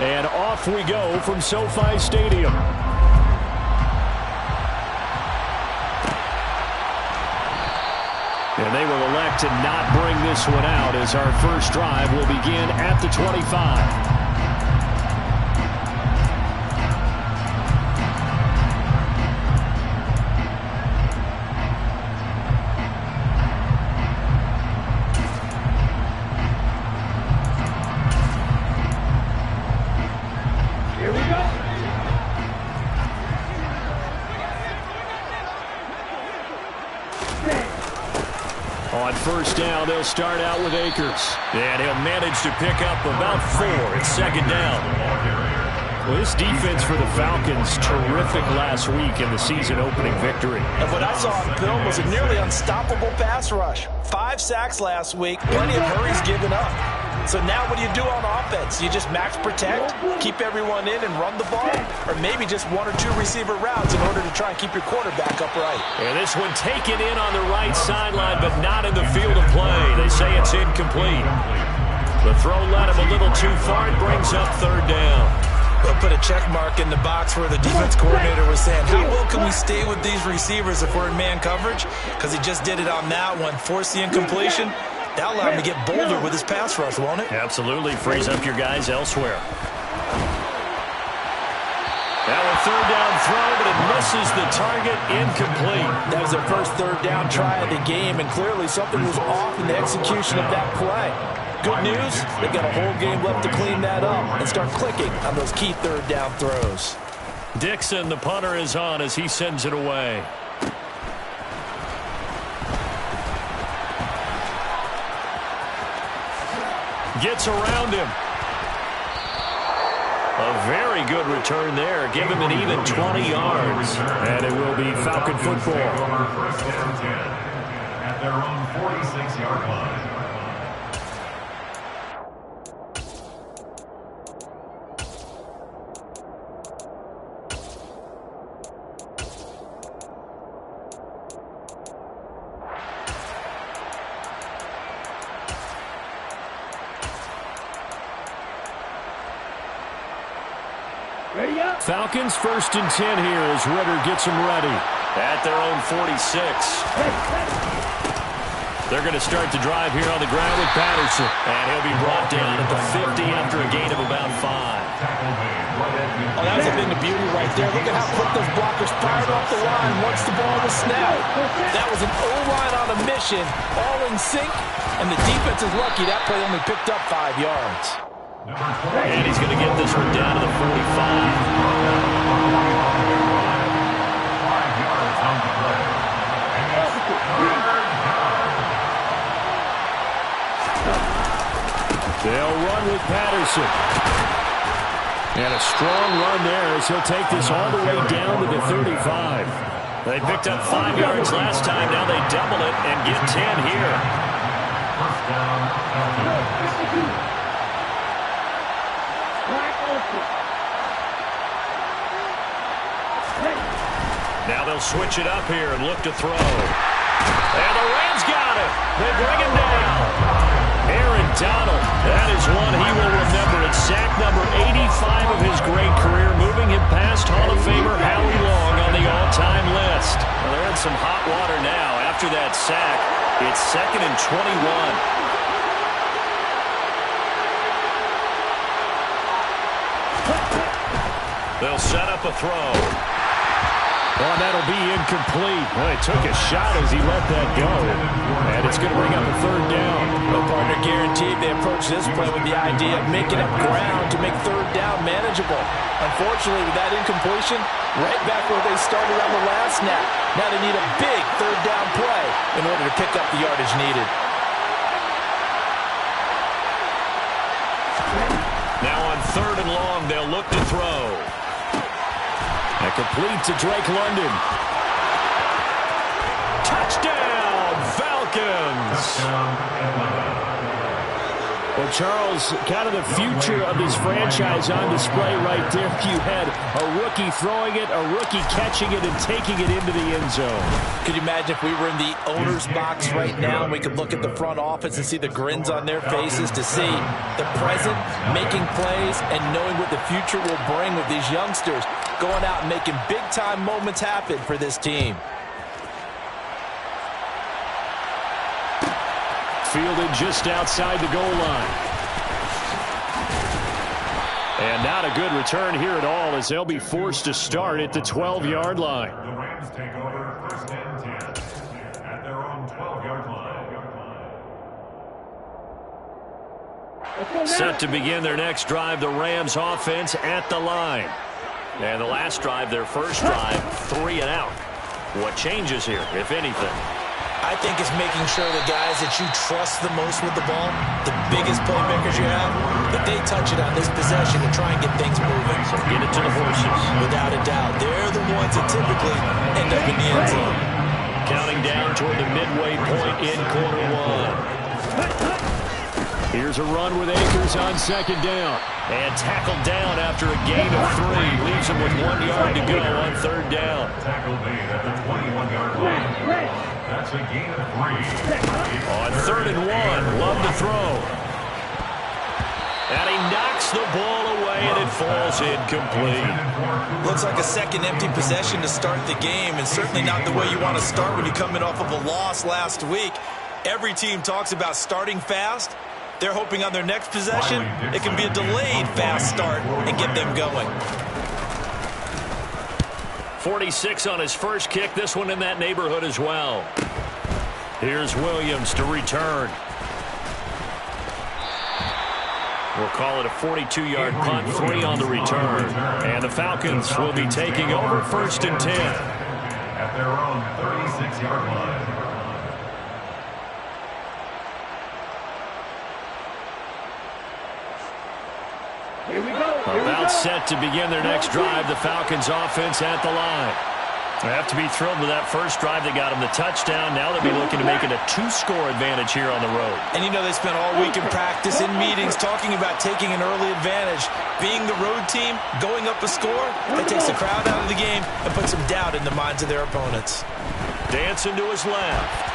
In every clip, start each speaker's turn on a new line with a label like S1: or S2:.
S1: And off we go from SoFi Stadium. And they will elect to not bring this one out as our first drive will begin at the 25. On first down, they'll start out with Akers. And he'll manage to pick up about 4 at second down. Well, this defense for the Falcons, terrific last week in the season-opening victory.
S2: And what I saw on film was a nearly unstoppable pass rush. 5 sacks last week, plenty of hurries given up. So now what do you do on offense? You just max protect, keep everyone in and run the ball? Or maybe just 1 or 2 receiver routes in order to try and keep your quarterback upright?
S1: And this one taken in on the right sideline, but not in the field of play. They say it's incomplete. The throw led him a little too far. It brings up third down.
S2: We'll put a check mark in the box where the defense coordinator was saying, how well can we stay with these receivers if we're in man coverage? Because he just did it on that one. Force the incompletion. That'll allow him to get bolder with his pass rush, won't it?
S1: Absolutely. Frees up your guys elsewhere. Now a third down throw, but it misses the target. Incomplete.
S2: That was their first third down try of the game, and clearly something was off in the execution of that play. Good news, they've got a whole game left to clean that up and start clicking on those key third down throws.
S1: Dixon, the punter, is on as he sends it away. Gets around him. A very good return there. Give him an even 20 yards. And it will be Falcon football.
S3: At their own 46-yard line.
S1: Falcons 1st and 10 here as Ritter gets them ready. At their own 46. They're going to start the drive here on the ground with Patterson. And he'll be brought down at the 50 after a gain of about 5.
S2: Oh, that was a thing of beauty right there. Look at how quick those blockers fired off the line once the ball was snapped. That was an O-line on a mission, all in sync, and the defense is lucky that play only picked up 5 yards.
S1: And he's going to get this one down to the 45.
S3: 5 yards on the play.
S1: They'll run with Patterson. And a strong run there as he'll take this all the way down to the 35. They picked up 5 yards last time. Now they double it and get 10 here.
S3: First down.
S1: Now they'll switch it up here and look to throw. And the Rams got it. They bring him down. Aaron Donald, that is one he will remember. It's sack number 85 of his great career, moving him past Hall of Famer Howie Long on the all-time list. Well, they're in some hot water now. After that sack, it's 2nd and 21. They'll set up a throw. Oh, that'll be incomplete. Well, he took a shot as he let that go. And it's going to bring up a third down.
S2: No partner guaranteed. They approach this play with the idea of making up ground to make third down manageable. Unfortunately, with that incompletion, right back where they started on the last snap. Now they need a big third down play in order to pick up the yardage needed.
S1: Now on 3rd and long, they'll look to throw. And complete to Drake London. Touchdown, Falcons! Well, Charles, kind of the future of this franchise on display right there. You had a rookie throwing it, a rookie catching it, and taking it into the end zone.
S2: Could you imagine if we were in the owner's box right now and we could look at the front office and see the grins on their faces, to see the present, making plays, and knowing what the future will bring with these youngsters going out and making big-time moments happen for this team.
S1: Fielded just outside the goal line. And not a good return here at all, as they'll be forced to start at the 12-yard line.
S3: The Rams take over 1st and 10 at their own 12-yard line.
S1: Set to begin their next drive, the Rams offense at the line. And the last drive, their first drive, 3 and out. What changes here, if anything?
S2: I think it's making sure the guys that you trust the most with the ball, the biggest playmakers you have, that they touch it on this possession and try and get things moving.
S1: So get it to the horses.
S2: Without a doubt. They're the ones that typically end up in the end zone.
S1: Counting down toward the midway point in quarter one. Here's a run with Akers on 2nd down. And tackled down after a gain of 3. Leaves him with 1 yard to go on 3rd down.
S3: Tackle made at the 21-yard line. That's a gain of 3.
S1: On 3rd and 1, Love to throw. And he knocks the ball away, and it falls incomplete.
S2: Looks like a second empty possession to start the game, and certainly not the way you want to start when you're coming off of a loss last week. Every team talks about starting fast. They're hoping on their next possession, it can be a delayed fast start and get them going.
S1: 46 on his first kick. This one in that neighborhood as well. Here's Williams to return. We'll call it a 42-yard punt, 3 on the return. And the Falcons will be taking over 1st and 10.
S3: At their own 36-yard line.
S1: About set to begin their next drive, the Falcons offense at the line. They have to be thrilled with that first drive that got them the touchdown. Now they'll be looking to make it a 2-score advantage here on the road.
S2: And you know they spent all week in practice, in meetings, talking about taking an early advantage. Being the road team, going up a score, that takes the crowd out of the game and puts some doubt in the minds of their opponents.
S1: Dancing to his left.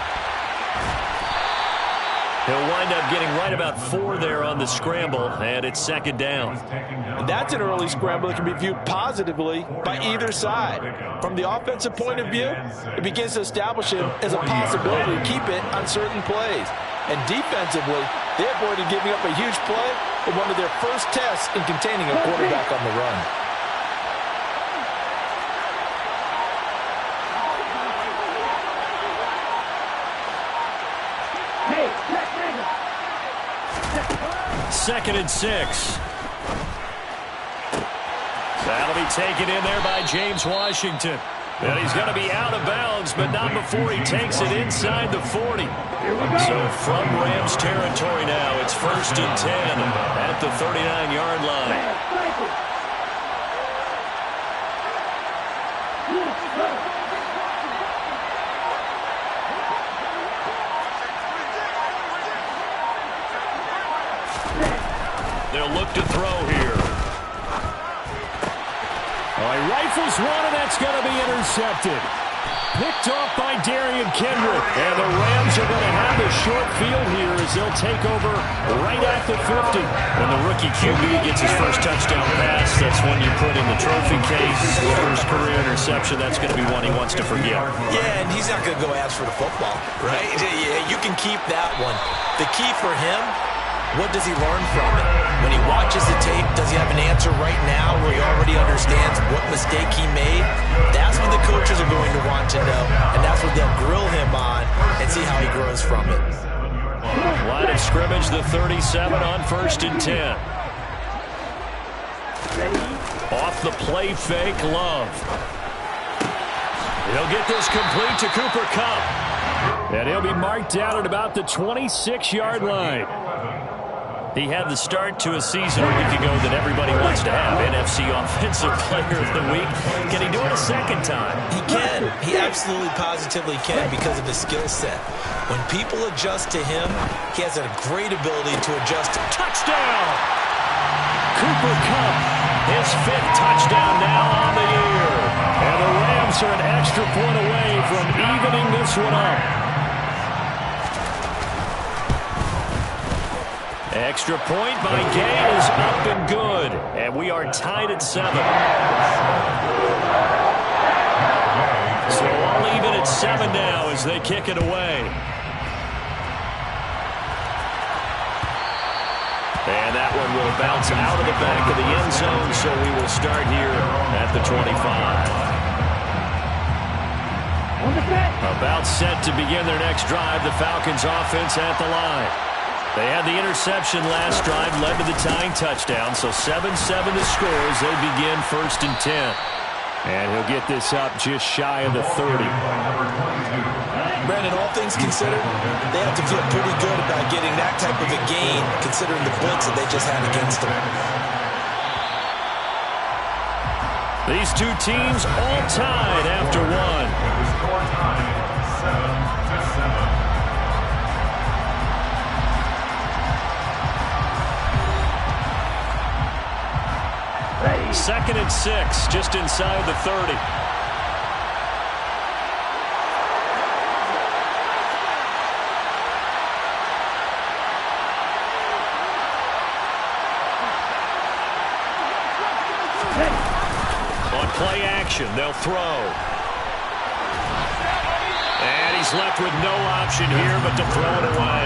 S1: He'll wind up getting right about 4 there on the scramble, and it's 2nd down.
S2: And that's an early scramble that can be viewed positively by either side. From the offensive point of view, it begins to establish him as a possibility to keep it on certain plays. And defensively, they avoided giving up a huge play in one of their first tests in containing a quarterback on the run.
S1: Second and 6. That'll be taken in there by James Washington. And he's going to be out of bounds, but not before he takes it inside the 40. So from Rams territory now, it's 1st and 10 at the 39-yard line. They'll look to throw here. He rifles one, and that's going to be intercepted. Picked off by Darian Kendrick. And the Rams are going to have a short field here as they'll take over right at the 50. When the rookie QB gets his first touchdown pass, that's one you put in the trophy case. First career interception, that's going to be one he wants to forget.
S2: Yeah, and he's not going to go ask for the football, right? Yeah, you can keep that one. The key for him, what does he learn from it? When he watches the tape, does he have an answer right now where he already understands what mistake he made? That's what the coaches are going to want to know, and that's what they'll grill him on and see how he grows from it.
S1: Line of scrimmage, the 37 on 1st and 10. Off the play fake, Love. He'll get this complete to Cooper Kupp. And he'll be marked down at about the 26-yard line. He had the start to a season a week ago that everybody wants to have. NFC Offensive Player of the Week. Can he do it a second time?
S2: He can. He absolutely positively can because of his skill set. When people adjust to him, he has a great ability to adjust.
S1: Touchdown! Cooper Kupp, his 5th touchdown now on the year. And the Rams are an extra point away from evening this one up. Extra point by Gay is up and good. And we are tied at 7. So all even at 7 now as they kick it away. And that one will bounce out of the back of the end zone, so we will start here at the 25. About set to begin their next drive, the Falcons offense at the line. They had the interception last drive, led to the tying touchdown, so 7-7 the score as they begin 1st and 10. And he'll get this up just shy of the 30.
S2: Brandon, all things considered, they have to feel pretty good about getting that type of a gain, considering the blitz that they just had against them.
S1: These two teams all tied after one.
S3: Score time, 7-7.
S1: 2nd and 6, just inside the 30. On play action, they'll throw. And he's left with no option here but to throw it away.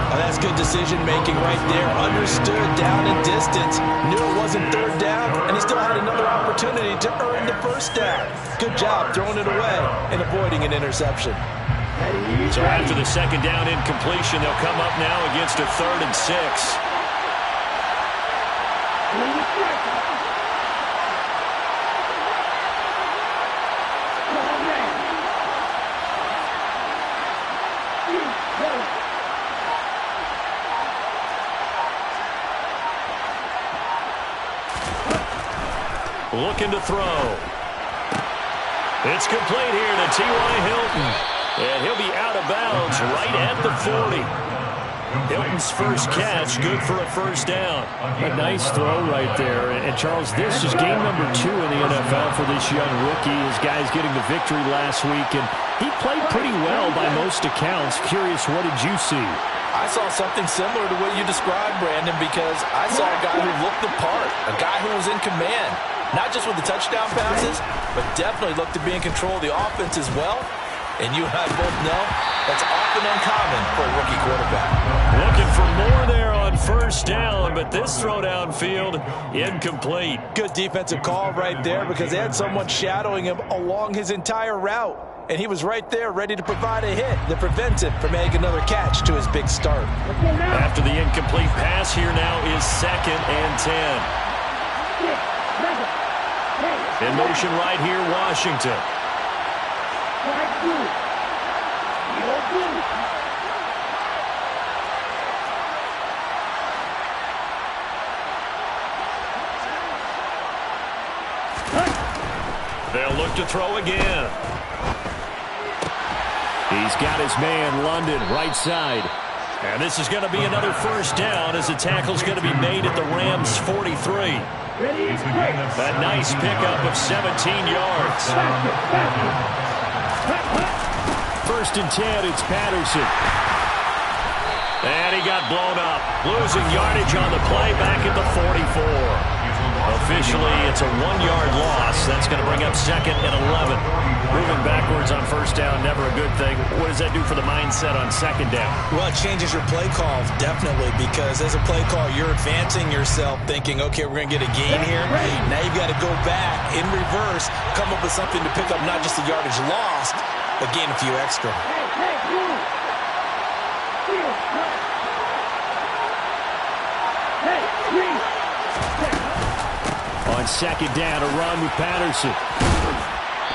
S2: Oh, that's good decision-making right there. Understood down and distance. Knew it wasn't 3rd down, and he still had another opportunity to earn the 1st down. Good job throwing it away and avoiding an interception.
S1: So after the 2nd down incompletion, they'll come up now against a 3rd and 6. Looking to throw. It's complete here to T.Y. Hilton. And he'll be out of bounds right at the 40. Hilton's first catch, good for a 1st down.
S4: A nice throw right there. And Charles, this is game number 2 in the NFL for this young rookie. His guy's getting the victory last week, and he played pretty well by most accounts. Curious, what did you see?
S2: I saw something similar to what you described, Brandon, because I saw a guy who looked the part, a guy who was in command. Not just with the touchdown passes, but definitely looked to be in control of the offense as well. And you and I both know that's often uncommon for a rookie quarterback.
S1: Looking for more there on 1st down, but this throw downfield incomplete.
S2: Good defensive call right there because they had someone shadowing him along his entire route. And he was right there ready to provide a hit that prevents him from making another catch to his big start.
S1: After the incomplete pass, here now is 2nd and 10. In motion right here, Washington. They'll look to throw again.
S4: He's got his man, London, right side.
S1: And this is going to be another 1st down as the tackle's going to be made at the Rams' 43. A nice pickup of 17 yards.
S4: 1st and 10, it's Patterson.
S1: And he got blown up. Losing yardage on the play back at the 44. Officially, it's a 1-yard loss. That's going to bring up 2nd and 11. Moving backwards on 1st down, never a good thing. What does that do for the mindset on 2nd down?
S2: Well, it changes your play call, definitely, because as a play call, you're advancing yourself thinking, okay, we're going to get a gain here. Now you've got to go back in reverse, come up with something to pick up not just the yardage lost, but gain a few extra.
S4: On 2nd down, a run with Patterson.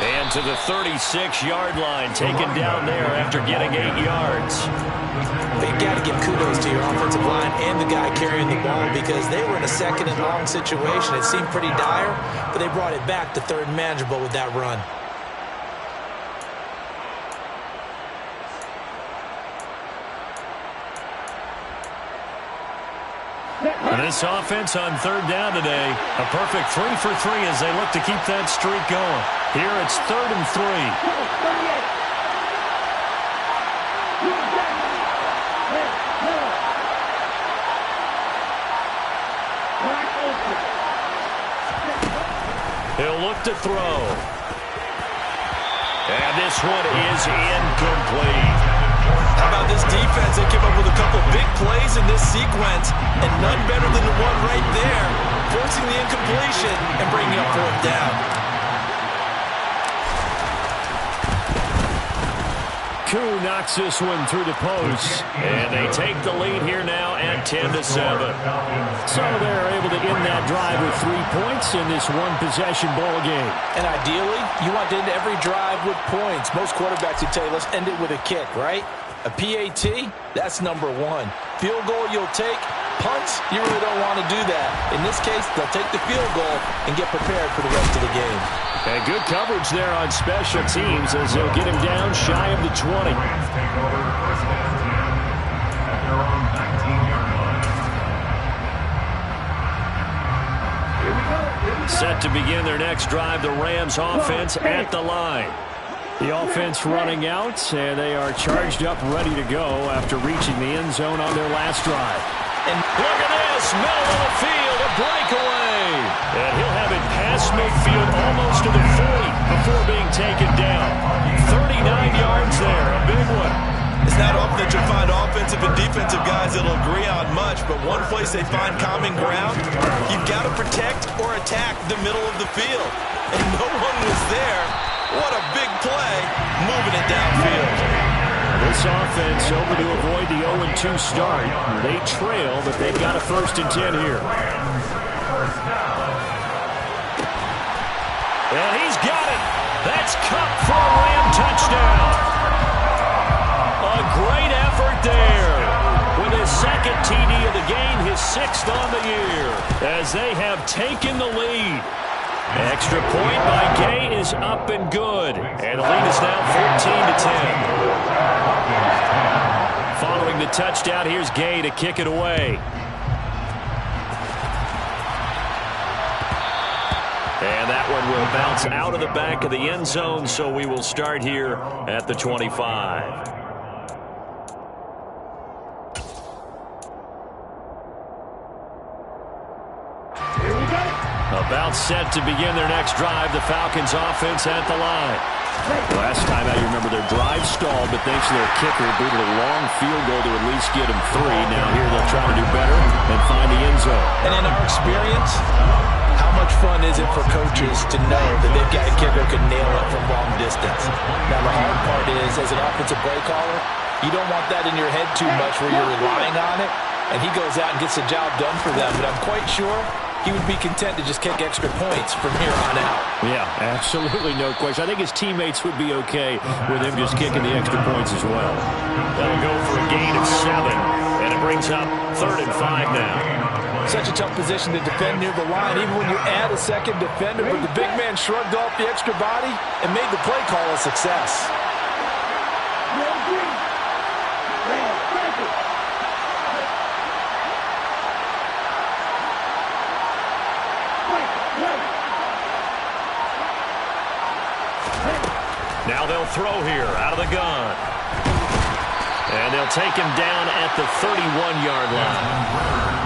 S1: And to the 36-yard line, taken down there after getting 8 yards.
S2: You've got to give kudos to your offensive line and the guy carrying the ball because they were in a second and long situation. It seemed pretty dire, but they brought it back to third and manageable with that run.
S1: And this offense on third down today, a perfect 3 for 3 as they look to keep that streak going. Here it's 3rd and 3. He'll look to throw. And this one is incomplete.
S2: How about this defense? They came up with a couple big plays in this sequence, and none better than the one right there, forcing the incompletion and bringing up 4th down.
S1: Koo knocks this one through the post, and they take the lead here now at 10-7.
S4: So they're able to end that drive with 3 points in this one-possession ball game.
S2: And ideally, you want to end every drive with points. Most quarterbacks would tell you, let's end it with a kick, right? A PAT, that's number 1. Field goal you'll take. Punts, you really don't want to do that. In this case, they'll take the field goal and get prepared for the rest of the game.
S1: And good coverage there on special teams as they'll get him down shy of the 20.
S3: Rams take over 1st and 10 at their own 19-yard line.
S1: Set to begin their next drive, the Rams offense at the line.
S4: The offense running out, and they are charged up, ready to go after reaching the end zone on their last drive.
S1: And look at this, middle of the field, a breakaway. And he'll have it past midfield almost to the 40 before being taken down. 39 yards there, a big one.
S2: It's not often that you'll find offensive and defensive guys that'll agree on much, but one place they find common ground, you've got to protect or attack the middle of the field. And no one was there. What a big play, moving it downfield.
S4: This offense hoping to avoid the 0-2 start. They trail, but they've got a 1st and 10 here.
S1: And he's got it. That's Cup for a Ram touchdown. A great effort there. With his 2nd TD of the game, his 6th on the year. As they have taken the lead. Extra point by Gay is up and good. And the lead is now 14-10. Following the touchdown, here's Gay to kick it away. And that one will bounce out of the back of the end zone, so we will start here at the 25. About set to begin their next drive, the Falcons offense at the line.
S4: Last time out, you remember their drive stalled, but thanks to their kicker, booted a long field goal to at least get them 3. Now here they'll try to do better and find the end zone.
S2: And in our experience, how much fun is it for coaches to know that they've got a kicker who can nail it from long distance? Now the hard part is, as an offensive play caller, you don't want that in your head too much where you're relying on it, and he goes out and gets the job done for them. But I'm quite sure he would be content to just kick extra points from here on out.
S4: Yeah, absolutely no question. I think his teammates would be okay with him just kicking the extra points as well.
S1: That'll go for a gain of 7, and it brings up 3rd and 5 now.
S2: Such a tough position to defend near the line, even when you add a second defender, but the big man shrugged off the extra body and made the play call a success.
S1: Now they'll throw here out of the gun. And they'll take him down at the 31-yard line.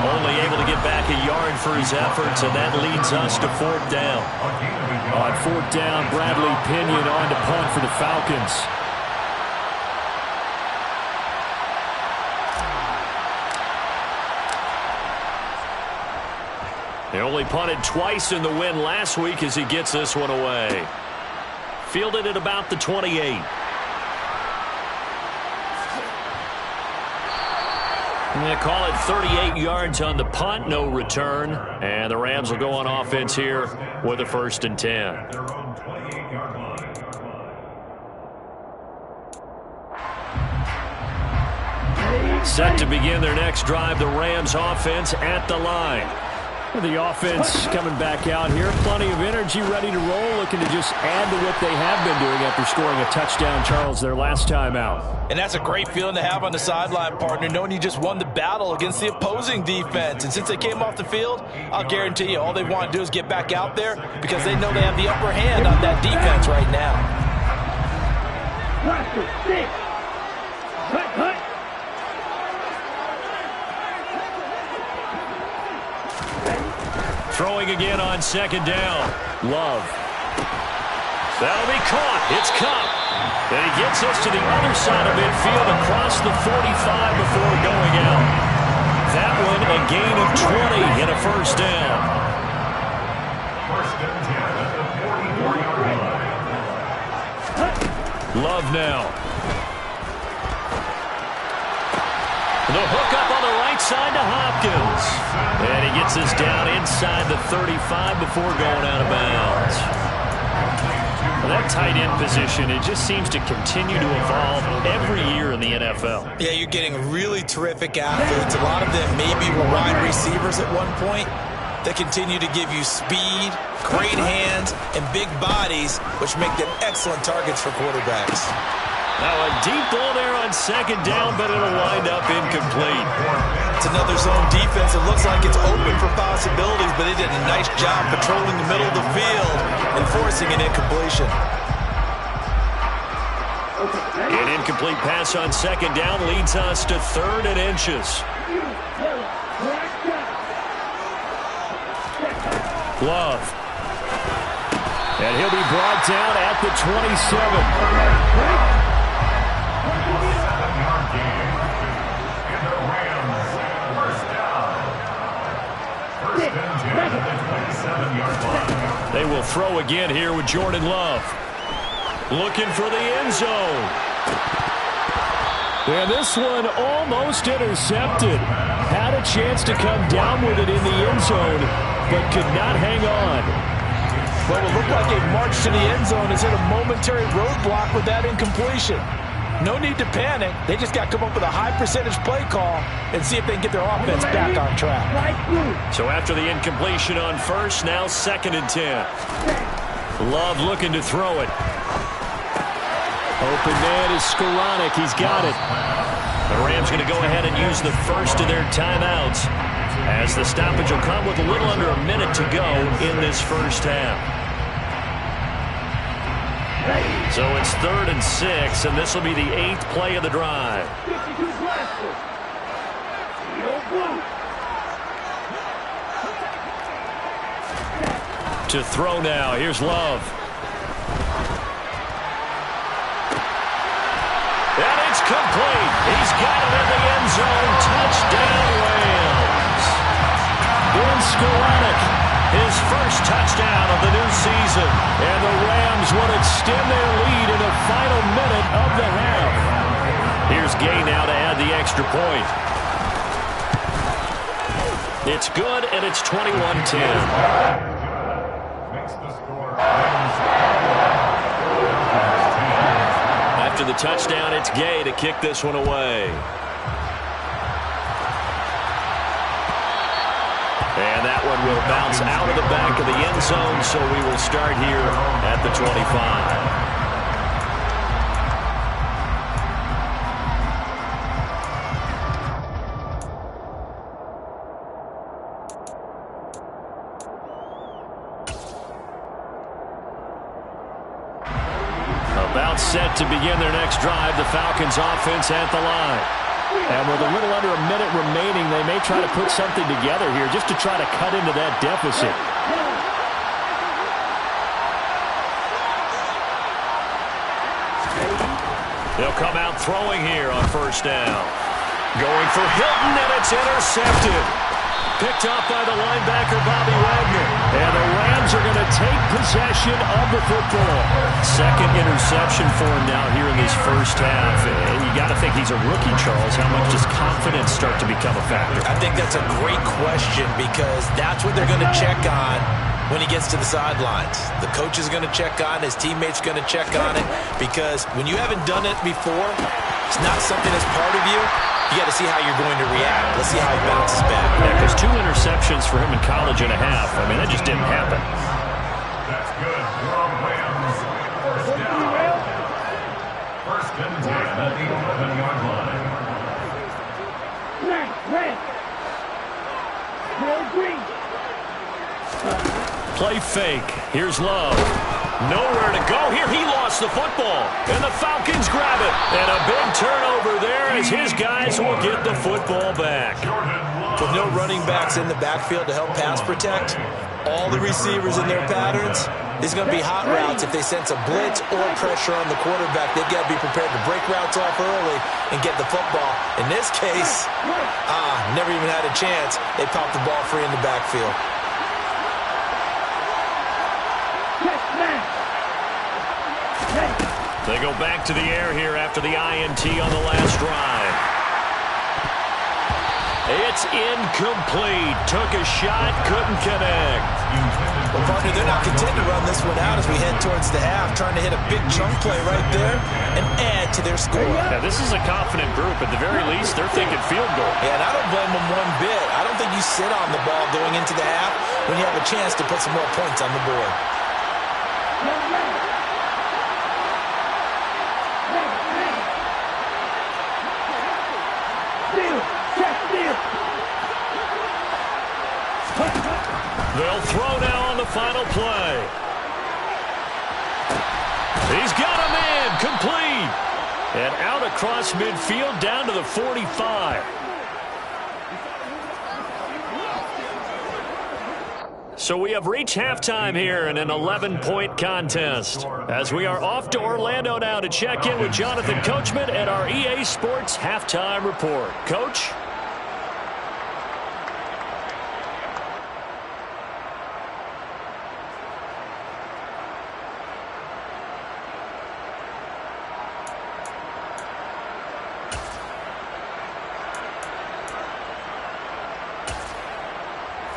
S1: Only able to get back a yard for his efforts, and that leads us to 4th down.
S4: On 4th down, Bradley Pinion on to punt for the Falcons.
S1: They only punted twice in the win last week as he gets this one away. Fielded at about the 28. And they call it 38 yards on the punt, no return. And the Rams will go on offense here with a 1st and 10.
S3: Their own 28-yard line.
S1: Set to begin their next drive, the Rams offense at the line.
S4: The offense coming back out here. Plenty of energy, ready to roll, looking to just add to what they have been doing after scoring a touchdown, Charles, their last time out.
S2: And that's a great feeling to have on the sideline, partner, knowing you just won the battle against the opposing defense. And since they came off the field, I'll guarantee you all they want to do is get back out there because they know they have the upper hand on that defense right now.
S1: Throwing again on second down.
S4: Love.
S1: That'll be caught. It's Cup. And he gets us to the other side of midfield across the 45 before going out. That one a gain of 20 and a first down.
S3: First and 10 at the 44-yard line.
S1: Love now. The hook up on the right side to Hopkins. And he gets us down inside the 35 before going out of bounds. Well, that tight end position, it just seems to continue to evolve every year in the NFL.
S2: Yeah, you're getting really terrific athletes. A lot of them maybe were wide receivers at one point. They continue to give you speed, great hands, and big bodies, which make them excellent targets for quarterbacks.
S1: Now a deep ball there on second down, but it'll wind up incomplete.
S2: It's another zone defense. It looks like it's open for possibilities, but they did a nice job patrolling the middle of the field and forcing an incompletion.
S1: An incomplete pass on second down leads us to 3rd and inches. Love. And he'll be brought down at the 27.
S3: 7-yard gain. And the Rams first down. First and 10 at the 27-yard line.
S1: They will throw again here with Jordan Love. Looking for the end zone.
S4: And this one almost intercepted. Had a chance to come down with it in the end zone, but could not hang on.
S2: Well, it looked like a march to the end zone has hit a momentary roadblock with that incompletion. No need to panic. They just got to come up with a high percentage play call and see if they can get their offense back on track.
S1: So after the incompletion on first, now 2nd and 10. Love looking to throw it.
S4: Open man is Skoranek. He's got it.
S1: The Rams going to go ahead and use the first of their timeouts as the stoppage will come with a little under a minute to go in this first half. So it's 3rd and 6, and this will be the 8th play of the drive. To throw now, here's Love. And it's complete. He's got it in the end zone. Touchdown, Rams. Ben Skoranek, his first touchdown of the new season. And the Rams will extend their lead in the final minute of the half. Here's Gay now to add the extra point. It's good, and it's 21-10. After the touchdown, it's Gay to kick this one away. And that one will bounce out of the back of the end zone, so we will start here at the 25. About set to begin their next drive, the Falcons offense at the line.
S4: And with a little under a minute remaining, they may try to put something together here just to try to cut into that deficit.
S1: They'll come out throwing here on first down. Going for Hilton, and it's intercepted. Picked off by the linebacker, Bobby Wagner. And the Rams are going to take possession of the football. Second interception for him now here in this first half. And you got to think he's a rookie, Charles. How much does confidence start to become a factor?
S2: I think that's a great question because that's what they're going to check on when he gets to the sidelines. The coach is going to check on it. His teammates going to check on it because when you haven't done it before, it's not something that's part of you. You got to see how you're going to react. Let's see how he bounces back.
S4: Yeah, because 2 interceptions for him in college and a half. I mean, that just didn't happen.
S3: That's good. From Rams. First down. First and 10 at the 11-yard line.
S1: Play fake. Here's Love. Nowhere to go here. He lost the football. And the Falcons grab it. And a big turnover there as his guys will get the football back.
S2: With no running backs in the backfield to help pass protect, all the receivers in their patterns, these are going to be hot routes. If they sense a blitz or pressure on the quarterback, they've got to be prepared to break routes off early and get the football. In this case, never even had a chance. They popped the ball free in the backfield.
S1: They go back to the air here after the INT on the last drive. It's incomplete. Took a shot, couldn't connect.
S2: Well, partner, they're not content to run this one out as we head towards the half, trying to hit a big chunk play right there and add to their score.
S4: Now, this is a confident group. At the very least, they're thinking field goal.
S2: Yeah, and I don't blame them one bit. I don't think you sit on the ball going into the half when you have a chance to put some more points on the board.
S1: They'll throw now on the final play. He's got a man complete. And out across midfield down to the 45. So we have reached halftime here in an 11-point contest. As we are off to Orlando now to check in with Jonathan Coachman at our EA Sports Halftime Report. Coach?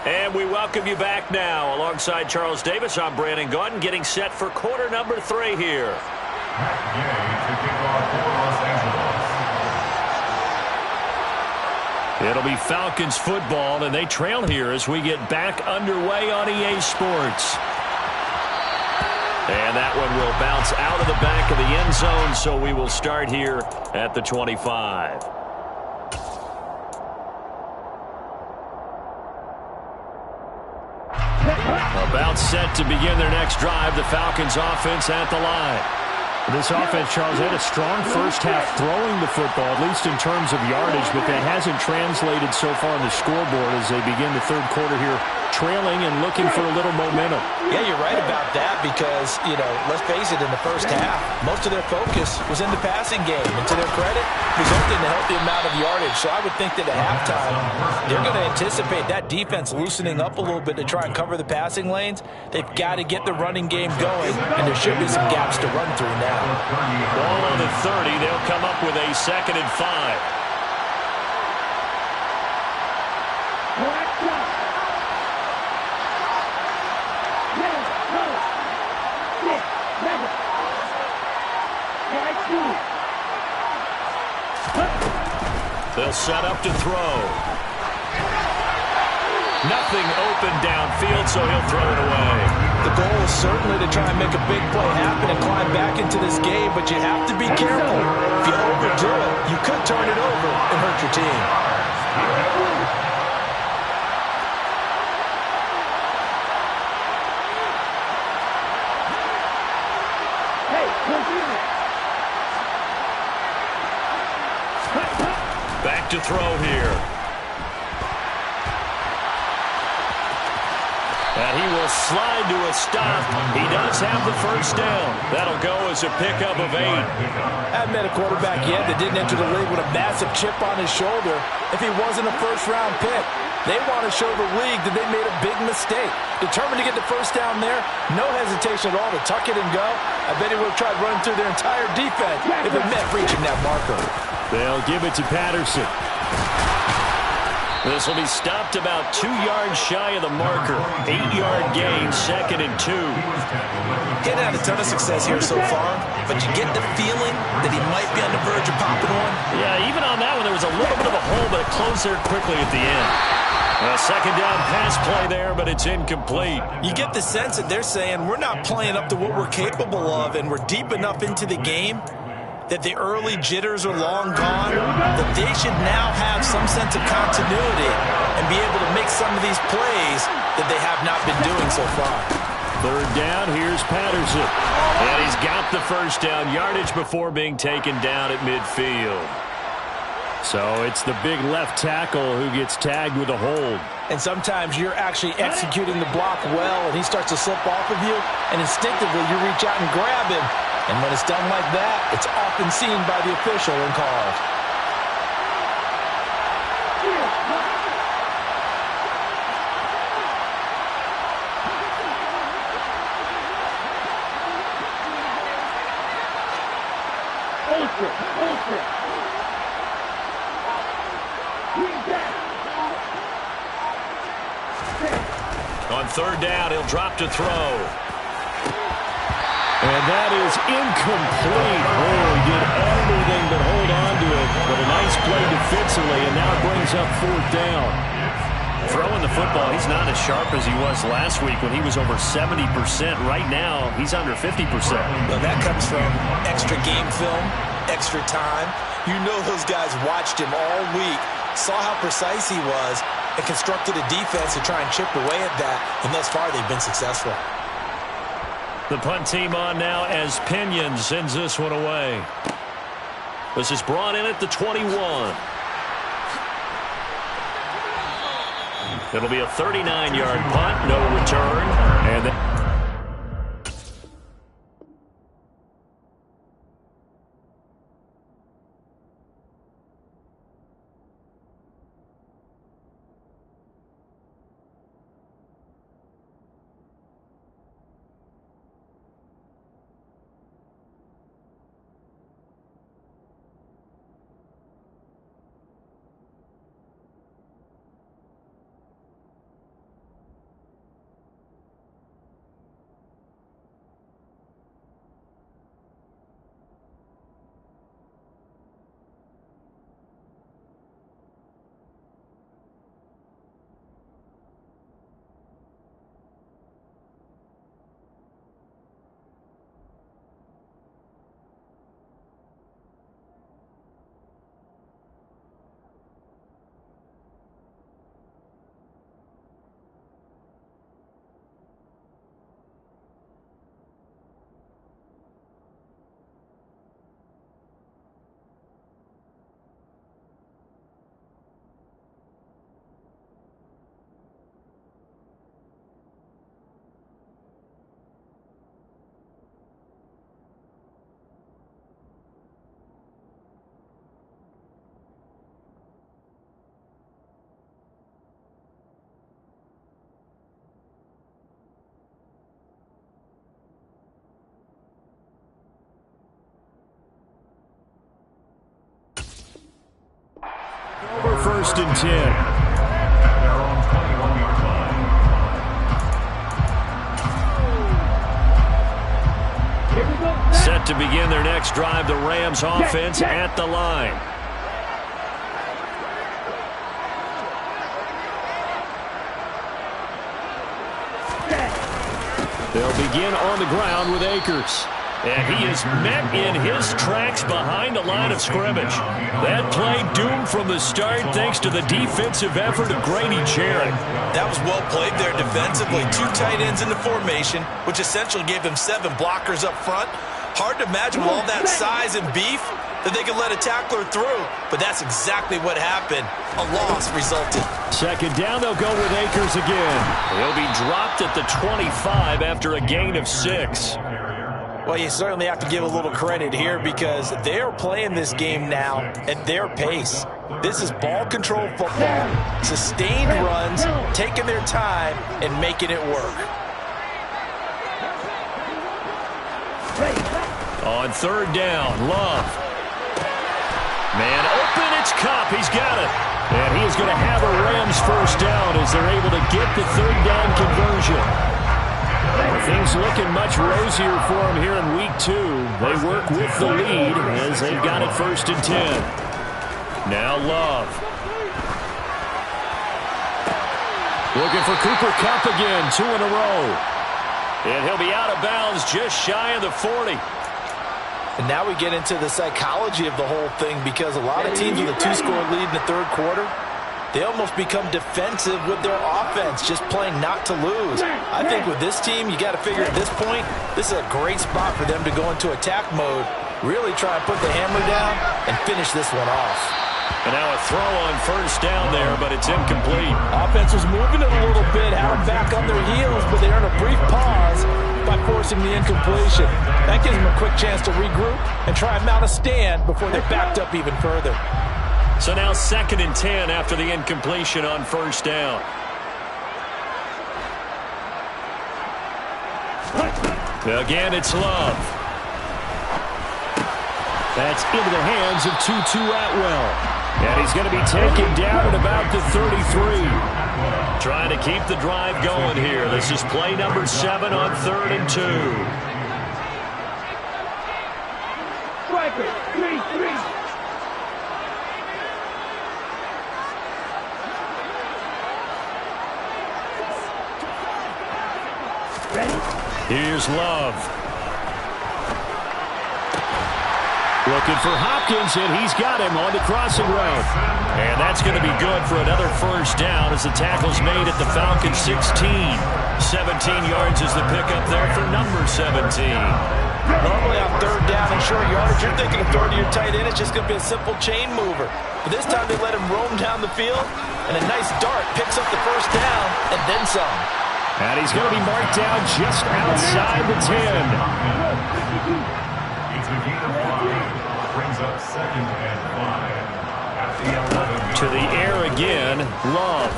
S1: And we welcome you back now. Alongside Charles Davis, I'm Brandon Gaudin, getting set for quarter number 3 here. It'll be Falcons football, and they trail here as we get back underway on EA Sports. And that one will bounce out of the back of the end zone, so we will start here at the 25. About set to begin their next drive, the Falcons offense at the line.
S4: This offense, Charles, had a strong first half throwing the football, at least in terms of yardage, but that hasn't translated so far on the scoreboard as they begin the third quarter here, trailing and looking for a little momentum.
S2: Yeah, you're right about that because, let's face it, in the first half, most of their focus was in the passing game. And to their credit, resulted in a healthy amount of yardage. So I would think that at halftime, they're going to anticipate that defense loosening up a little bit to try and cover the passing lanes. They've got to get the running game going, and there should be some gaps to run through now.
S1: Ball on the 30. They'll come up with a 2nd and 5. They'll set up to throw. Nothing open downfield, so he'll throw it away.
S2: The goal is certainly to try and make a big play happen and climb back into this game, but you have to be careful. If you overdo it, you could turn it over and hurt your team.
S1: Back to throw here. And he will slide to a stop. He does have the first down. That'll go as a pickup of 8.
S2: I haven't met a quarterback yet that didn't enter the league with a massive chip on his shoulder if he wasn't a first-round pick. They want to show the league that they made a big mistake. Determined to get the first down there, no hesitation at all to tuck it and go. I bet he would have tried running through their entire defense if it meant reaching that marker.
S4: They'll give it to Patterson.
S1: This will be stopped about 2 yards shy of the marker. 8-yard gain, 2nd and 2.
S2: He hadn't had a ton of success here so far, but you get the feeling that he might be on the verge of popping one.
S1: Yeah, even on that one, there was a little bit of a hole, but it closed there quickly at the end. A 2nd down pass play there, but it's incomplete.
S2: You get the sense that they're saying we're not playing up to what we're capable of, and we're deep enough into the game that the early jitters are long gone, that they should now have some sense of continuity and be able to make some of these plays that they have not been doing so far.
S1: 3rd down, here's Patterson. And he's got the 1st down yardage before being taken down at midfield.
S4: So it's the big left tackle who gets tagged with a hold.
S2: And sometimes you're actually executing the block well, and he starts to slip off of you, and instinctively you reach out and grab him. And when it's done like that, it's often seen by the official and called.
S1: On 3rd down, he'll drop to throw.
S4: And that is incomplete. Oh, he did everything but hold on to it. But a nice play defensively, and now it brings up 4th down.
S1: Throwing the football, he's not as sharp as he was last week when he was over 70%. Right now, he's under 50%.
S2: Well, that comes from extra game film, extra time. You know those guys watched him all week, saw how precise he was, and constructed a defense to try and chip away at that. And thus far, they've been successful.
S1: The punt team on now as Pinion sends this one away. This is brought in at the 21. It'll be a 39-yard punt, no return. And
S4: over 1st and 10.
S3: At their own 21-yard line.
S1: set to begin their next drive, the Rams offense at the line. They'll begin on the ground with Akers. And he is met in his tracks behind the line of scrimmage. That play doomed from the start thanks to the defensive effort of Grady Jarrett.
S2: That was well played there defensively. 2 tight ends in the formation, which essentially gave them 7 blockers up front. Hard to imagine with all that size and beef that they could let a tackler through. But that's exactly what happened. A loss resulted.
S4: 2nd down, they'll go with Akers again.
S1: He'll be dropped at the 25 after a gain of 6.
S2: Well, you certainly have to give a little credit here because they're playing this game now at their pace. This is ball control football, sustained runs, taking their time, and making it work.
S1: On 3rd down, Love. Man open, it's Kupp. He's got it.
S4: And he is going to have a Rams first down as they're able to get the third down conversion. Things looking much rosier for them here in week 2. They work with the lead as they've got it 1st and 10. Now Love. Looking for Cooper Kupp again, 2 in a row. And he'll be out of bounds just shy of the 40.
S2: And now we get into the psychology of the whole thing, because a lot of teams with a 2-score lead in the third quarter, they almost become defensive with their offense, just playing not to lose. I think with this team, you got to figure at this point, this is a great spot for them to go into attack mode, really try and put the hammer down and finish this one off.
S4: And now a throw on first down there, but it's incomplete.
S2: Offense was moving it a little bit, had them back on their heels, but they earned a brief pause by forcing the incompletion. That gives them a quick chance to regroup and try and mount a stand before they're backed up even further.
S4: So now 2nd and 10 after the incompletion on first down. Again, it's Love. That's into the hands of Tutu Atwell. And he's going to be taken down at about the 33. Trying to keep the drive going here. This is play number 7 on 3rd and 2.
S5: Striker, 3-3.
S4: Here's Love. Looking for Hopkins, and he's got him on the crossing route. And that's going to be good for another first down as the tackle's made at the Falcons 16. 17 yards is the pickup there for number 17.
S2: Normally on 3rd down and short yardage, you're thinking of throwing to your tight end. It's just going to be a simple chain mover. But this time they let him roam down the field, and a nice dart picks up the first down and then some.
S4: And he's going to be marked down just outside the 10.
S3: It's a gain of 5. Brings up 2nd and 5. At the 11.
S4: To the air again, Love.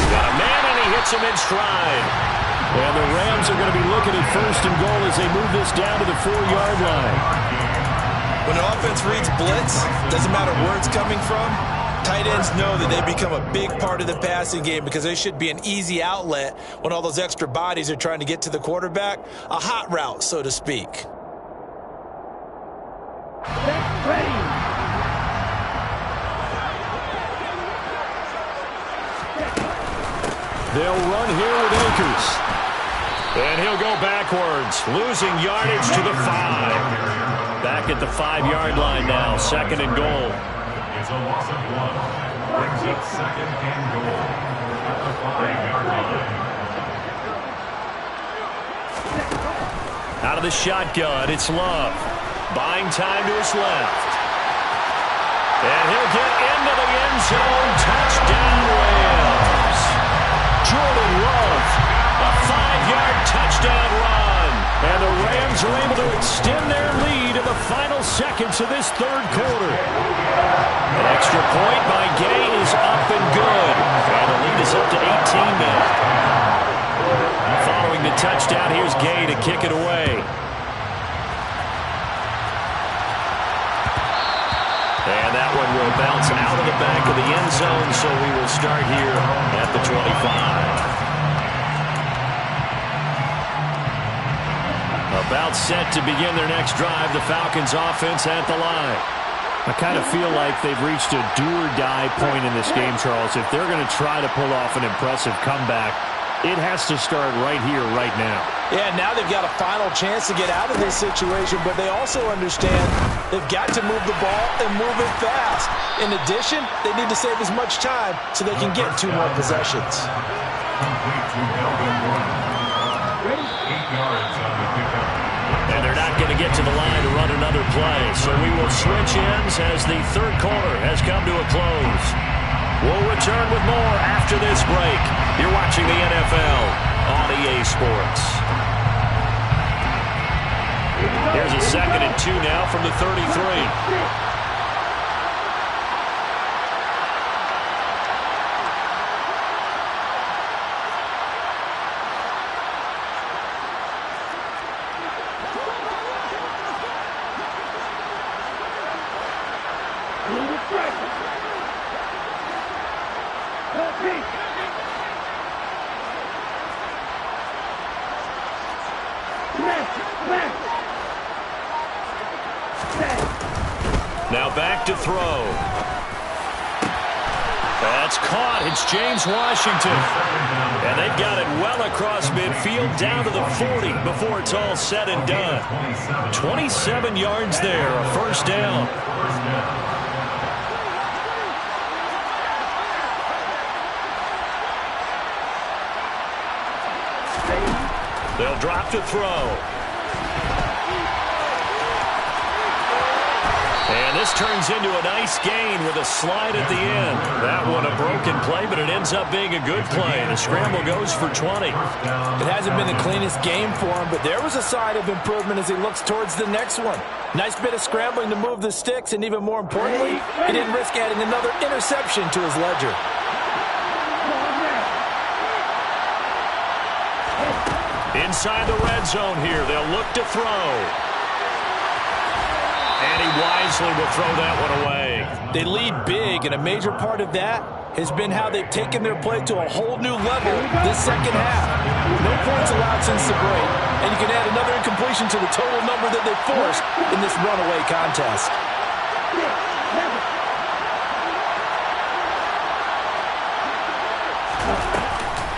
S4: Got a man, and he hits him in stride. And the Rams are going to be looking at 1st and goal as they move this down to the 4-yard line.
S2: When an offense reads blitz, doesn't matter where it's coming from, tight ends know that they become a big part of the passing game because they should be an easy outlet when all those extra bodies are trying to get to the quarterback. A hot route, so to speak.
S5: Ready.
S4: They'll run here with Akers. And he'll go backwards, losing yardage to the 5. Back at the 5-yard line now, 2nd and goal.
S3: It's a loss of 1. Brings up 2nd and goal at the 5-yard line.
S4: Out of the shotgun, it's Love. Buying time to his left. And he'll get into the end zone. Touchdown, Rams. Jordan Love, a 5-yard touchdown run. And the Rams are able to extend their lead in the final seconds of this third quarter. An extra point by Gay is up and good. And the lead is up to 18 now. Following the touchdown, here's Gay to kick it away. And that one will bounce out of the back of the end zone, so we will start here at the 25. About set to begin their next drive, the Falcons offense at the line. I kind of feel like they've reached a do-or-die point in this game, Charles. If they're going to try to pull off an impressive comeback, it has to start right here, right now.
S2: Yeah, now they've got a final chance to get out of this situation, but they also understand they've got to move the ball and move it fast. In addition, they need to save as much time so they can get 2 more possessions.
S3: Complete to Melvin Gordon. 8 yards on the pickup.
S4: And they're not going to get to the line to run another play, so we will switch ends as the third quarter has come to a close. We'll return with more after this break. You're watching the NFL on EA Sports. Here's a 2nd and 2 now from the 33.
S1: Now back to throw. That's caught. It's James Washington. And they've got it well across midfield down to the 40 before it's all said and done. 27 yards there, a first down. They'll drop to throw. And this turns into a nice gain with a slide at the end. That one a broken play, but it ends up being a good play. The scramble goes for 20.
S2: It hasn't been the cleanest game for him, but there was a sign of improvement as he looks towards the next one. Nice bit of scrambling to move the sticks, and even more importantly, he didn't risk adding another interception to his ledger.
S1: Inside the red zone here, they'll look to throw. And he wisely will throw that one away.
S2: They lead big, and a major part of that has been how they've taken their play to a whole new level this second half. No points allowed since the break, and you can add another incompletion to the total number that they forced in this runaway contest.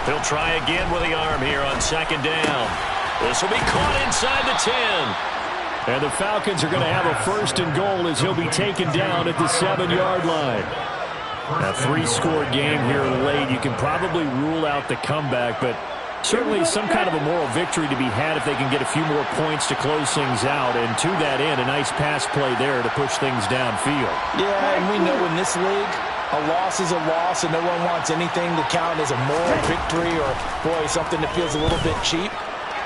S1: He'll try again with the arm here on second down. This will be caught inside the 10.
S4: And the Falcons are going to have a first and goal as he'll be taken down at the 7-yard line. A 3-score game here late. You can probably rule out the comeback, but certainly some kind of a moral victory to be had if they can get a few more points to close things out. And to that end, a nice pass play there to push things downfield.
S2: Yeah, and we know in this league, a loss is a loss, and no one wants anything to count as a moral victory or, boy, something that feels a little bit cheap.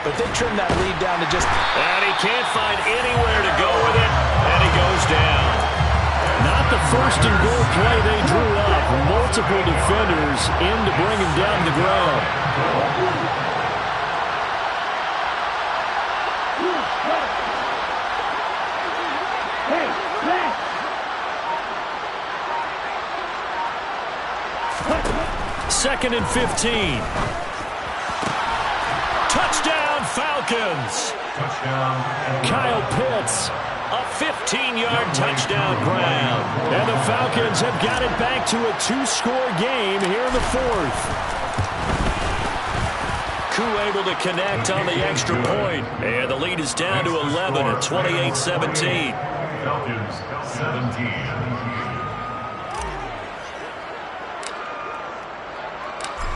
S2: But they trim that lead down to just...
S1: And he can't find anywhere to go with it, and he goes down.
S4: Not the first and goal play they drew up. Multiple defenders in to bring him down to the ground. Second and 15. Touchdown, Falcons.
S3: Touchdown.
S4: Kyle Pitts.
S1: A 15-yard touchdown grab.
S4: And the Falcons have got it back to a 2-score game here in the fourth.
S1: Koo able to connect on the extra point. And the lead is down to 11 at 28-17.
S3: Falcons 17.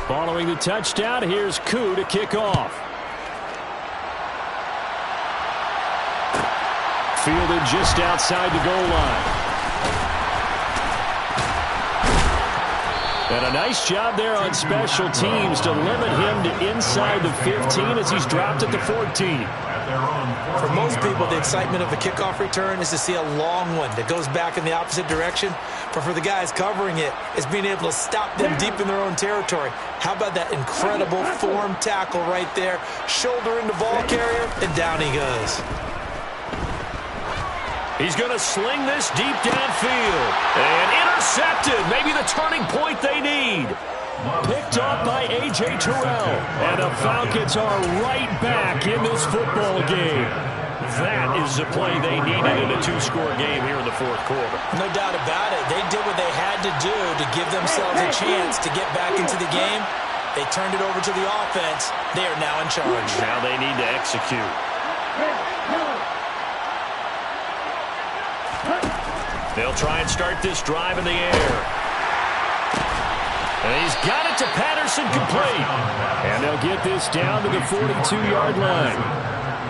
S4: Following the touchdown, here's Koo to kick off. Fielded just outside the goal line. And a nice job there on special teams to limit him to inside the 15 as he's dropped at the 14.
S2: For most people, the excitement of a kickoff return is to see a long one that goes back in the opposite direction. But for the guys covering it, it's being able to stop them deep in their own territory. How about that incredible form tackle right there? Shoulder into ball carrier, and down he goes.
S1: He's going to sling this deep downfield. And intercepted. Maybe the turning point they need.
S4: Picked up by A.J. Terrell. And the Falcons are right back in this football game.
S1: That is the play they needed in a 2-score game here in the fourth quarter.
S2: No doubt about it. They did what they had to do to give themselves a chance to get back into the game. They turned it over to the offense. They are now in charge.
S1: Now they need to execute. They'll try and start this drive in the air. And he's got it to Patterson complete.
S4: And they'll get this down to the 42-yard line.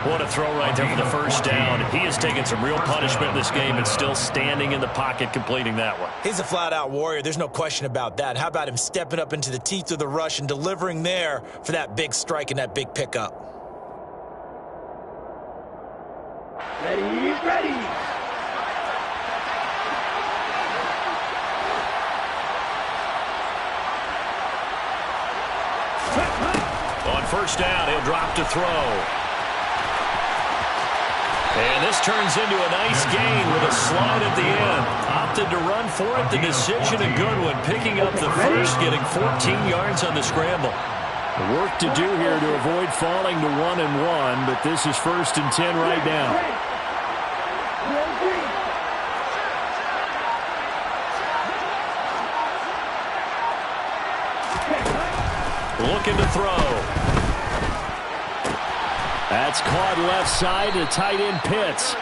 S1: What a throw right there for the first down. He has taken some real punishment in this game and still standing in the pocket completing that one.
S2: He's a flat-out warrior. There's no question about that. How about him stepping up into the teeth of the rush and delivering there for that big strike and that big pickup?
S5: Ready, ready.
S1: On first down, he'll drop to throw. And this turns into a nice gain with a slide at the end. Opted to run for it. The decision, a good one. Picking up the first, getting 14 yards on the scramble.
S4: Work to do here to avoid falling to 1-1, but this is 1st and 10 right now.
S1: Looking to throw.
S4: That's caught left side to tight end Pitts.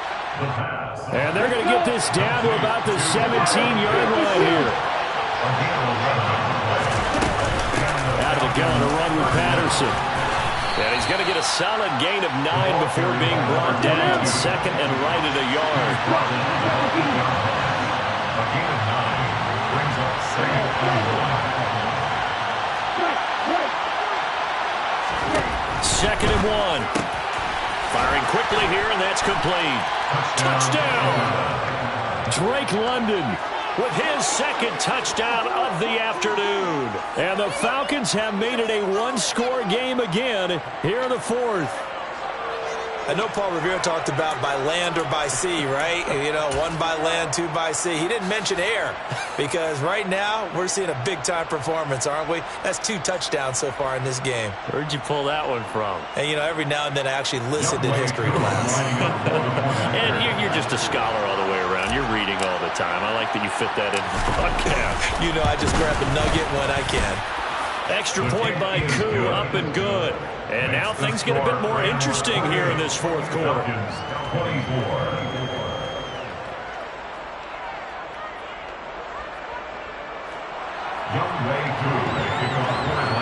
S4: And they're going to get this down to about the 17-yard line here. Out of the gun to run with Patterson.
S1: And he's going to get a solid gain of 9 before being brought down. 2nd and right at a yard.
S3: A gain of 9 brings up 2nd and
S1: 2nd and 1. Firing quickly here, and that's complete. Touchdown!
S4: Drake London
S1: with his 2nd touchdown of the afternoon.
S4: And the Falcons have made it a one-score game again here in the 4th.
S2: I know Paul Revere talked about by land or by sea, right? You know, 1 by land, 2 by sea. He didn't mention air because right now we're seeing a big-time performance, aren't we? That's 2 touchdowns so far in this game.
S1: Where'd you pull that one from?
S2: And, you know, every now and then I actually listened in history class.
S1: And you're just a scholar all the way around. You're reading all the time. I like that you fit that into the podcast.
S2: You know, I just grab a nugget when I can.
S1: Extra point by Koo, up and good. And now things get a bit more interesting here in this 4th quarter.
S3: 24. Youngway Koo, kick off quarter.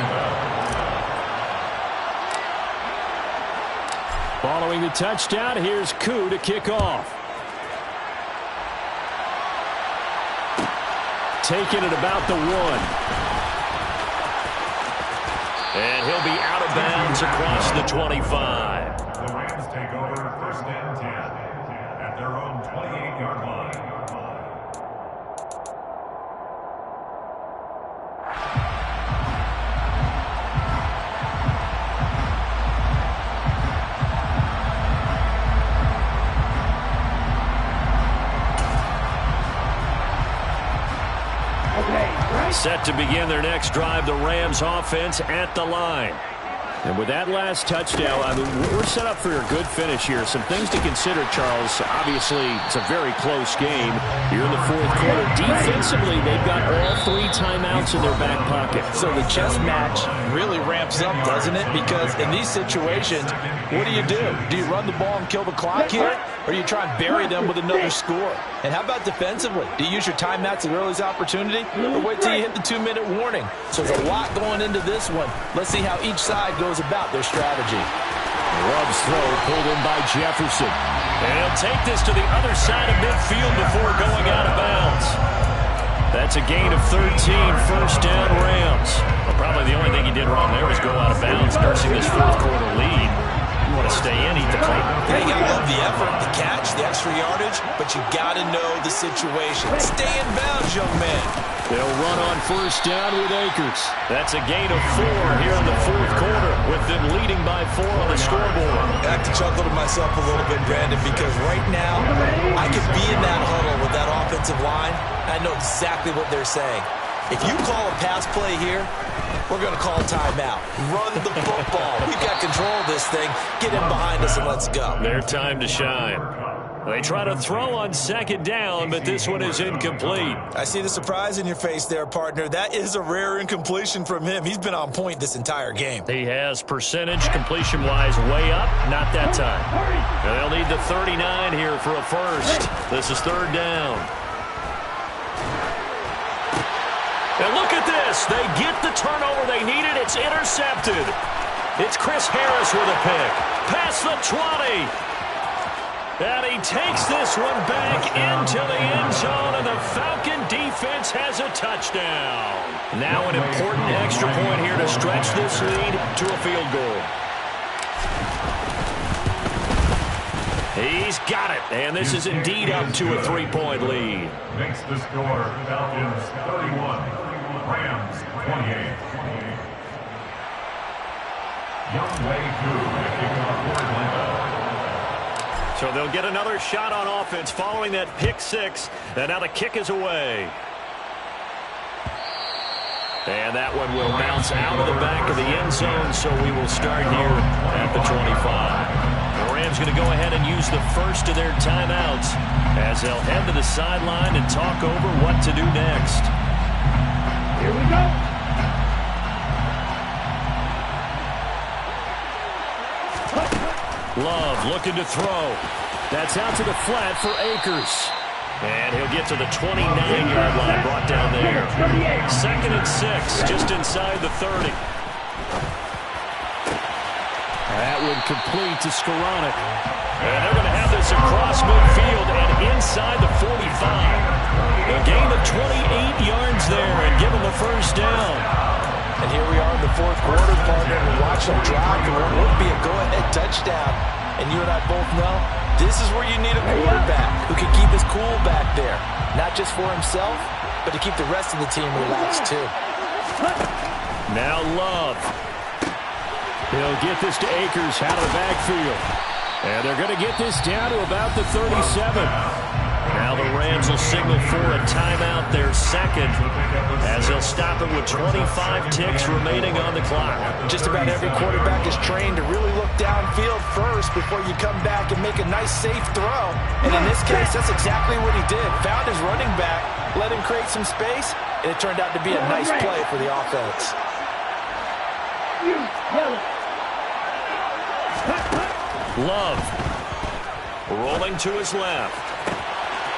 S4: Following the touchdown, here's Koo to kick off. Taking it about the 1.
S1: And he'll be out of bounds across the 25.
S3: The Rams take over 1st and 10 at their own 28-yard line.
S1: Set to begin their next drive, the Rams offense at the line.
S4: And with that last touchdown, I mean, we're set up for a good finish here. Some things to consider, Charles. Obviously, it's a very close game here in the 4th quarter. Defensively, they've got all 3 timeouts in their back pocket.
S2: So the chess match really ramps up, doesn't it? Because in these situations, what do? Do you run the ball and kill the clock here? Or do you try and bury them with another score? And how about defensively? Do you use your timeouts at earliest opportunity? Or wait till you hit the 2-minute warning? So there's a lot going into this one. Let's see how each side goes about their strategy.
S4: Love's throw pulled in by Jefferson.
S1: And he'll take this to the other side of midfield before going out of bounds. That's a gain of 13, 1st down Rams. Well, probably the only thing he did wrong there was go out of bounds, nursing this 4th quarter lead. You want to stay in, eat the clock.
S2: Yeah, you got to love the effort, the catch, the extra yardage, but you got to know the situation. Stay in bounds, young man.
S4: They'll run on 1st down with Akers.
S1: That's a gain of 4 here in the 4th quarter, with them leading by 4 on the scoreboard.
S2: I have to chuckle to myself a little bit, Brandon, because right now I could be in that huddle with that offensive line. I know exactly what they're saying. If you call a pass play here, we're going to call timeout. Run the football. We've got control of this thing. Get in behind us and let's go.
S1: Their time to shine. They try to throw on 2nd down, but this one is incomplete.
S2: I see the surprise in your face there, partner. That is a rare incompletion from him. He's been on point this entire game.
S1: He has percentage completion-wise way up. Not that time. And they'll need the 39 here for a first. This is 3rd down. And look at this. They get the turnover they needed. It's intercepted. It's Chris Harris with a pick. Past the 20. And he takes this one back into the end zone, and the Falcon defense has a touchdown. Now an important extra point here to stretch this lead to a field goal. He's got it, and this is indeed up to a 3-point lead.
S3: Makes the score Falcons 31, Rams 28. Youngway Koo, kicking off for Atlanta.
S1: So they'll get another shot on offense following that pick 6, and now the kick is away. And that one will bounce out of the back of the end zone, so we will start here at the 25. The Rams going to go ahead and use the first of their timeouts as they'll head to the sideline and talk over what to do next.
S5: Here we go.
S1: Love looking to throw. That's out to the flat for Akers. And he'll get to the 29-yard line, brought down there. 2nd and 6, just inside the 30. That one complete to Skoranek. And they're going to have this across midfield and inside the 45. A gain of 28 yards there and give them a first down.
S2: And here we are in the 4th quarter, partner, and watch them drive. It would be a go-ahead touchdown. And you and I both know this is where you need a quarterback who can keep his cool back there. Not just for himself, but to keep the rest of the team relaxed too.
S1: Now Love. He'll get this to Akers out of the backfield. And they're going to get this down to about the 37. Now the Rams will signal for a timeout, their second, as they'll stop it with 25 ticks remaining on the clock.
S2: Just about every quarterback is trained to really look downfield first before you come back and make a nice, safe throw. And in this case, that's exactly what he did. Found his running back, let him create some space, and it turned out to be a nice play for the offense.
S1: Love rolling to his left.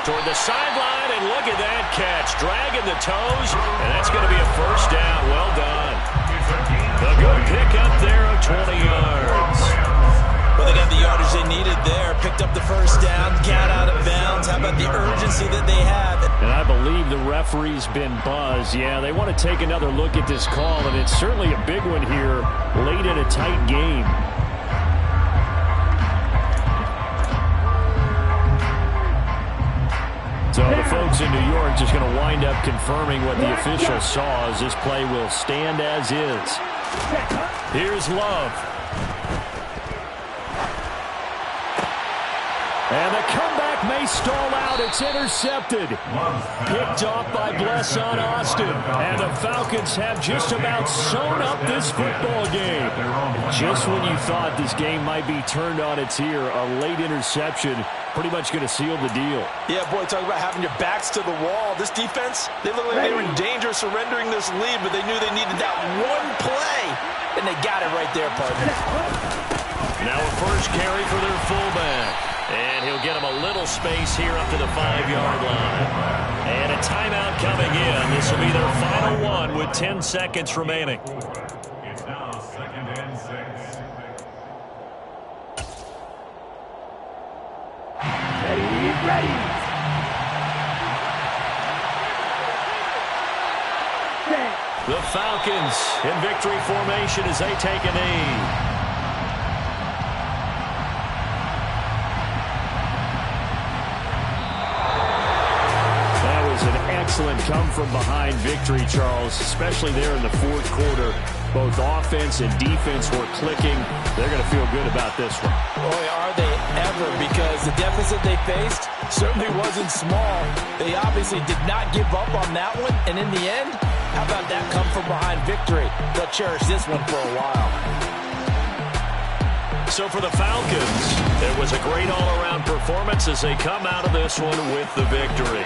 S1: Toward the sideline, and look at that catch. Dragging the toes, and that's going to be a first down. Well done. A good pick up there of 20 yards.
S2: Well, they got the yardage they needed there. Picked up the first down, got out of bounds. How about the urgency that they had?
S4: And I believe the referee's been buzzed. Yeah, they want to take another look at this call, and it's certainly a big one here late in a tight game. So the folks in New York just going to wind up confirming what the official saw as this play will stand as is.
S1: Here's Love.
S4: And the comeback may stall out. It's intercepted. Picked off by Blesson Austin. And the Falcons have just about sewn up this football game. Just when you thought this game might be turned on its ear, a late interception pretty much going to seal the deal.
S2: Yeah, boy, talk about having your backs to the wall. This defense, they look like they were in danger of surrendering this lead, but they knew they needed that one play, and they got it right there, partner.
S1: Now a first carry for their fullback. And he'll get him a little space here up to the 5-yard line. And a timeout coming in. This will be their final one with 10 seconds remaining.
S3: It's now 2nd and 6.
S5: Ready.
S1: The Falcons in victory formation as they take a knee.
S4: Excellent come-from-behind victory, Charles, especially there in the 4th quarter. Both offense and defense were clicking. They're going to feel good about this one.
S2: Boy, are they ever, because the deficit they faced certainly wasn't small. They obviously did not give up on that one, and in the end, how about that come-from-behind victory? They'll cherish this one for a while.
S1: So for the Falcons, it was a great all-around performance as they come out of this one with the victory.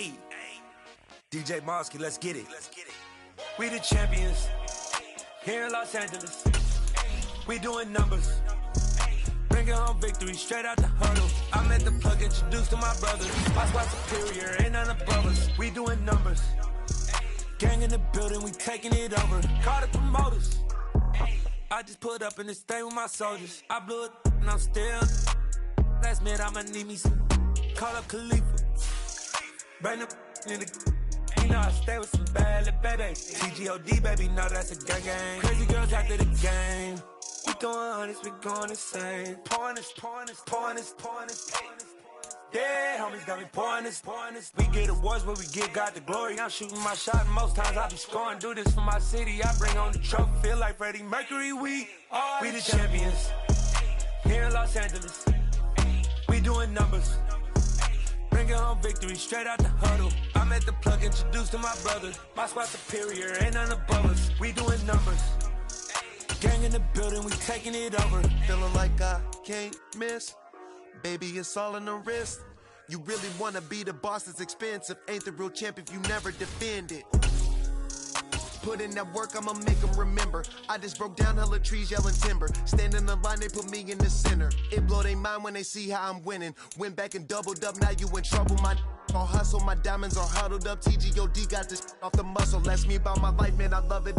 S6: Ayy. DJ Mosky, let's get it. We the champions here in Los Angeles. We doing numbers. Bringing home victory straight out the huddle. I'm at the plug, introduced to my brother. My squad superior, ain't none above us. We doing numbers. Gang in the building, we taking it over. Call the promoters. I just put up in this thing with my soldiers. I blew it and I'm still. Last minute, I'ma need me some. Call up Khalifa. Bring the in the. You know I stay with some bad little baby. TGOD, baby, know that's a gang. Crazy girls after the game. We throwing hundreds, we going insane. Pouring this. Yeah, homies got me pouring this. We get awards, but we give God the glory. I'm shooting my shot, and most times I be scoring. Do this for my city, I bring on the trophy. Feel like Freddie Mercury, we the champions here in Los Angeles. We doing numbers. Bringing home victory straight out the huddle. I'm at the plug, introduced to my brother. My squad superior, ain't none above us. We doing numbers. Gang in the building, we taking it over.
S7: Feeling like I can't miss. Baby, it's all in the wrist. You really wanna be the boss, it's expensive. Ain't the real champ if you never defend it. Put in that work, I'ma make them remember. I just broke down hella trees, yelling timber. Stand in the line, they put me in the center. It blow their mind when they see how I'm winning. Went back and doubled up, now you in trouble. My all hustle, my diamonds are huddled up. TGOD got this off the muscle. Ask me about my life, man, I love it.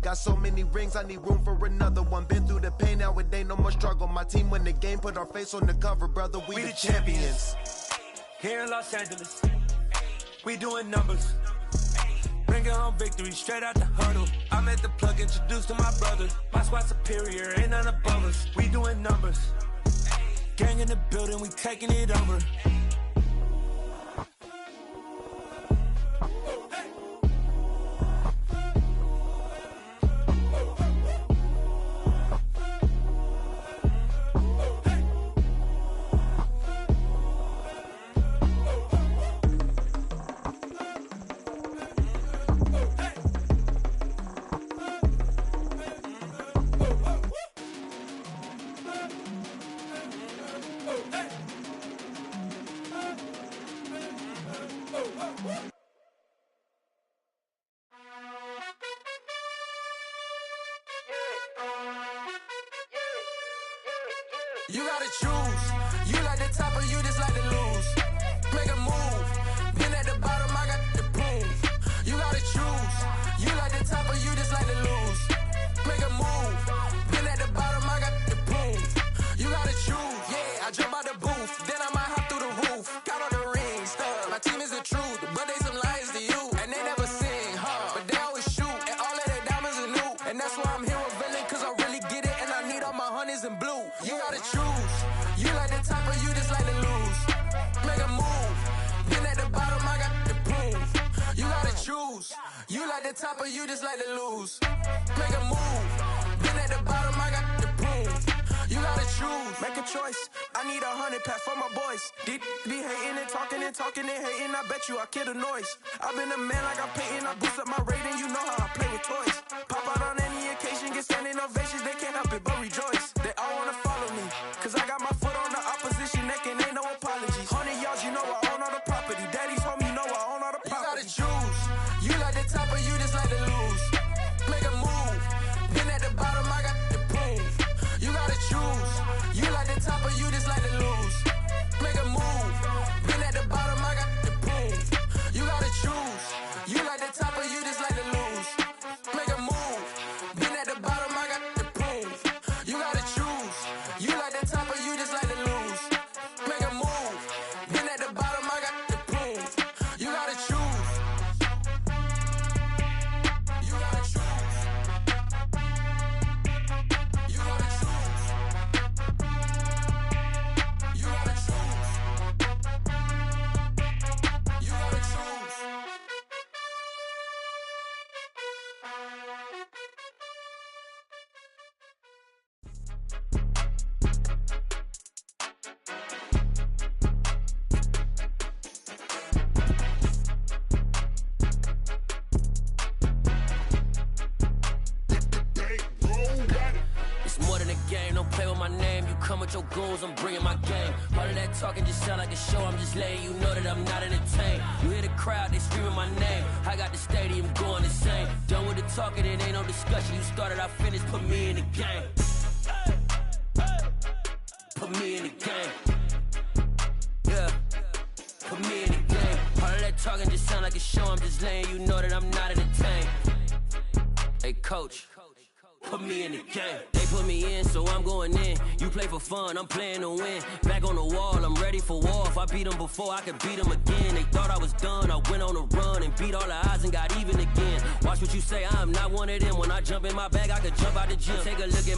S7: Got so many rings, I need room for another one. Been through the pain, now it ain't no more struggle. My team win the game, put our face on the cover, brother. We the champions
S6: here in Los Angeles. We doing numbers. Bringing home victory straight out the huddle. I'm at the plug, introduced to my brother. My squad superior, ain't none above us. We doing numbers. Gang in the building, we taking it over.
S8: You gotta choose. You like the top or you just like to lose. Make a move. Been at the bottom, I got the proof. You gotta choose. You like the top or you just like to lose. Make a move. Been at the bottom, I got the proof. You gotta choose. Yeah, I jump out the booth. Then I might hop through the roof. Count on the rings. My team is the truth, but they some liars to you. And they never sing, but they always shoot. And all of their diamonds are new. And that's why I'm here with Villain, cause I really get it. And I need all my honeys in blue. You gotta choose. You like the top or you just like to lose. Make a move. Been at the bottom, I got the proof. You gotta choose. You like the top or you just like to lose. Make a move. Been at the bottom, I got the proof. You gotta choose. Make a choice. I need 100 pack for my boys. Deep be hating and talking and hating. I bet you I kill the noise. I've been a man like I'm painting. I boost up my rating. You know how I play with toys. Pop out on any occasion, get standing ovations. They can't help it but rejoice. They all wanna follow me, cause I got my foot on the opposition neck and ain't no apologies. 100 yards, you know I own all the property. Daddy's home, you know I own all the property. You gotta choose. You like the top or you just like to lose. Make a move. Been at the bottom, I got the proof. You gotta choose. You like the top or you just like to lose. Make a move. Been at the bottom, I got the proof. You gotta choose. You like the top or you just like to lose. Make a move. Been at the bottom, I got the proof. You gotta don't play with my name. You come with your goons, I'm bringing my game. All of that talking just sound like a show. I'm just letting you know that I'm not entertained. You hear the crowd, they screaming my name. I got the stadium going insane. Done with the talking, it ain't no discussion. You started, I finished, put me in the game. Put me in the game. Yeah. Put me in the game. All of that talking just sound like a show. I'm just letting you know that I'm not entertained. Hey, coach. Put me in the game. They put me in, so I'm going in. You play for fun, I'm playing to win. Back on the wall, I'm ready for war. If I beat them before, I could beat them again. They thought I was done, I went on a run and beat all the odds and got even again. Watch what you say, I'm not one of them. When I jump in my bag, I could jump out the gym. Take a look at